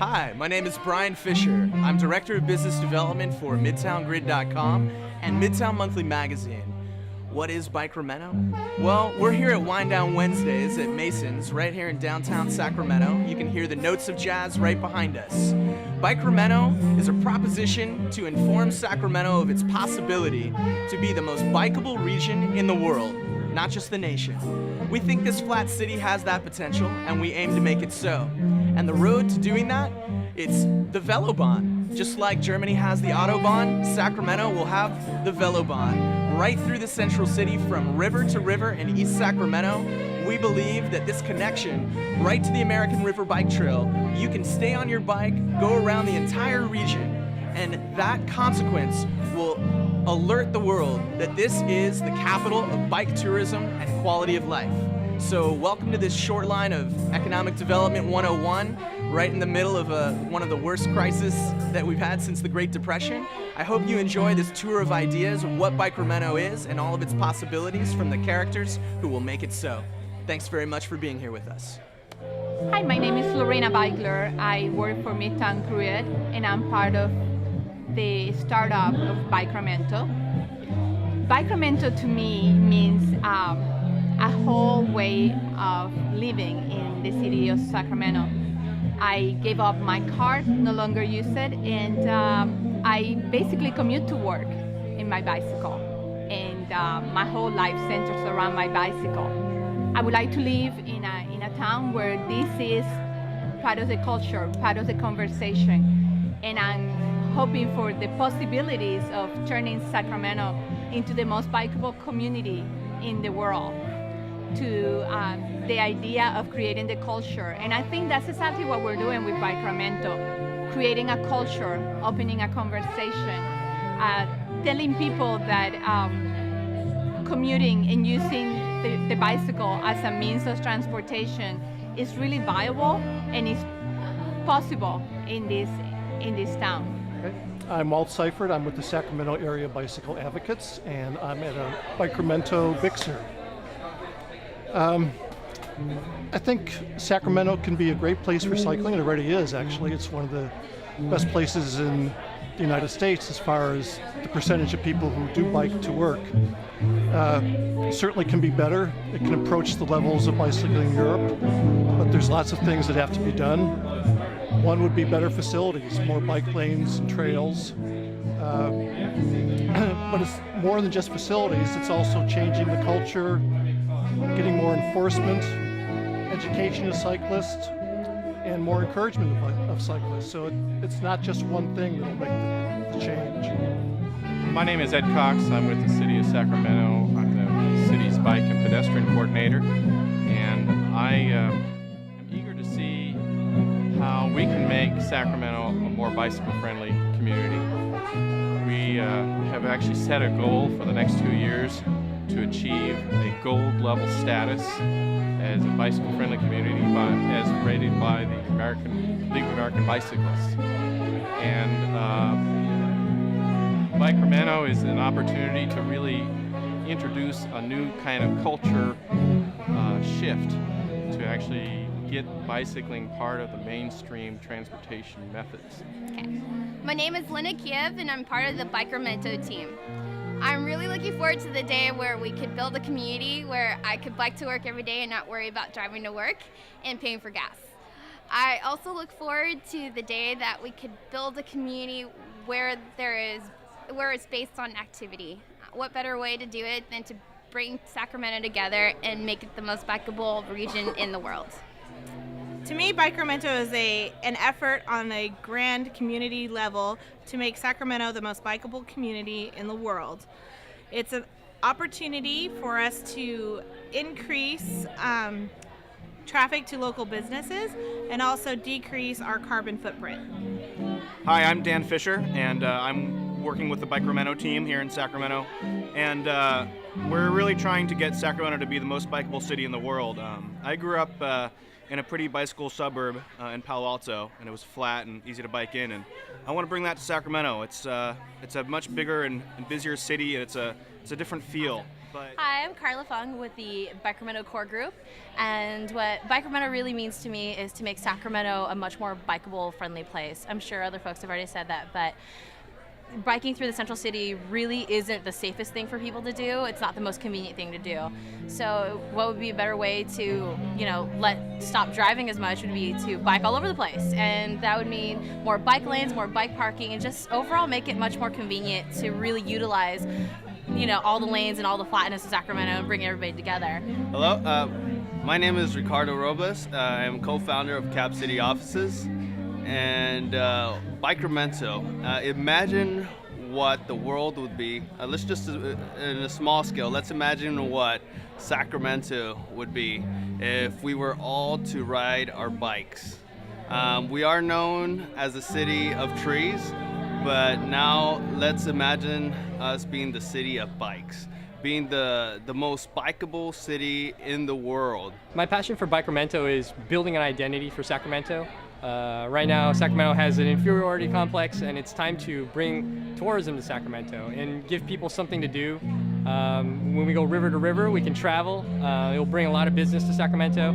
Hi, my name is Brian Fisher. I'm Director of Business Development for MidtownGrid.com and Midtown Monthly Magazine. What is Bikeramento? Well, we're here at Wind Down Wednesdays at Mason's right here in downtown Sacramento. You can hear the notes of jazz right behind us. Bikeramento is a proposition to inform Sacramento of its possibility to be the most bikeable region in the world, not just the nation. We think this flat city has that potential, and we aim to make it so. And the road to doing that, it's the Velobahn. Just like Germany has the Autobahn, Sacramento will have the Velobahn. Right through the central city from river to river in East Sacramento, we believe that this connection right to the American River Bike Trail, you can stay on your bike, go around the entire region, and that consequence will alert the world that this is the capital of bike tourism and quality of life. So welcome to this short line of Economic Development 101, right in the middle of one of the worst crises that we've had since the Great Depression. I hope you enjoy this tour of ideas of what Bikeramento is and all of its possibilities from the characters who will make it so. Thanks very much for being here with us. Hi, my name is Lorena Beigler. I work for Midtown Grid, and I'm part of the startup of Bikeramento. Bikeramento to me means a whole way of living in the city of Sacramento. I gave up my car, no longer use it, and I basically commute to work in my bicycle. And my whole life centers around my bicycle. I would like to live in a town where this is part of the culture, part of the conversation. And I'm hoping for the possibilities of turning Sacramento into the most bikeable community in the world, to the idea of creating the culture. And I think that's exactly what we're doing with Bikeramento, creating a culture, opening a conversation, telling people that commuting and using the bicycle as a means of transportation is really viable and is possible in this town. Okay. I'm Walt Seifert. I'm with the Sacramento Area Bicycle Advocates, and I'm at a Bikeramento Bixer. I think Sacramento can be a great place for cycling. It already is, actually. It's one of the best places in the United States as far as the percentage of people who do bike to work. Certainly can be better. It can approach the levels of bicycling in Europe, but there's lots of things that have to be done. One would be better facilities, more bike lanes and trails. But it's more than just facilities. It's also changing the culture, getting more enforcement, education of cyclists, and more encouragement of cyclists. So it's not just one thing that'll make the change. My name is Ed Cox. I'm with the City of Sacramento. I'm the city's bike and pedestrian coordinator, and I am eager to see how we can make Sacramento a more bicycle-friendly community. We have actually set a goal for the next 2 years to achieve a gold level status as a bicycle-friendly community as rated by the League of American Bicyclists. And Bikeramento is an opportunity to really introduce a new kind of culture shift to actually get bicycling part of the mainstream transportation methods. Okay. My name is Linda Kiev, and I'm part of the Bikeramento team. I'm really looking forward to the day where we could build a community where I could bike to work every day and not worry about driving to work and paying for gas. I also look forward to the day that we could build a community where it's based on activity. What better way to do it than to bring Sacramento together and make it the most bikeable region in the world? To me, Bikeramento is an effort on a grand community level to make Sacramento the most bikeable community in the world. It's an opportunity for us to increase traffic to local businesses and also decrease our carbon footprint. Hi, I'm Dan Fisher, and I'm working with the Bikeramento team here in Sacramento, and we're really trying to get Sacramento to be the most bikeable city in the world. I grew up in a pretty bicycle suburb in Palo Alto, and it was flat and easy to bike in, and I want to bring that to Sacramento. It's a much bigger and busier city, and it's a different feel. But Hi, Hi, I'm Carla Fung with the Bikeramento core group, and what Bikeramento really means to me is to make Sacramento a much more bikeable, friendly place. I'm sure other folks have already said that, but biking through the central city really isn't the safest thing for people to do. It's not the most convenient thing to do. So what would be a better way to, stop driving as much would be to bike all over the place. And that would mean more bike lanes, more bike parking, and just overall make it much more convenient to really utilize all the lanes and all the flatness of Sacramento and bring everybody together. Hello, my name is Ricardo Robles. I'm co-founder of Cap City Offices and Bikeramento. Imagine what the world would be. Let's just, in a small scale, let's imagine what Sacramento would be if we were all to ride our bikes. We are known as a city of trees, but now let's imagine us being the city of bikes, being the most bikeable city in the world. My passion for Bikeramento is building an identity for Sacramento. Right now, Sacramento has an inferiority complex, and it's time to bring tourism to Sacramento and give people something to do. When we go river to river, we can travel. It'll bring a lot of business to Sacramento.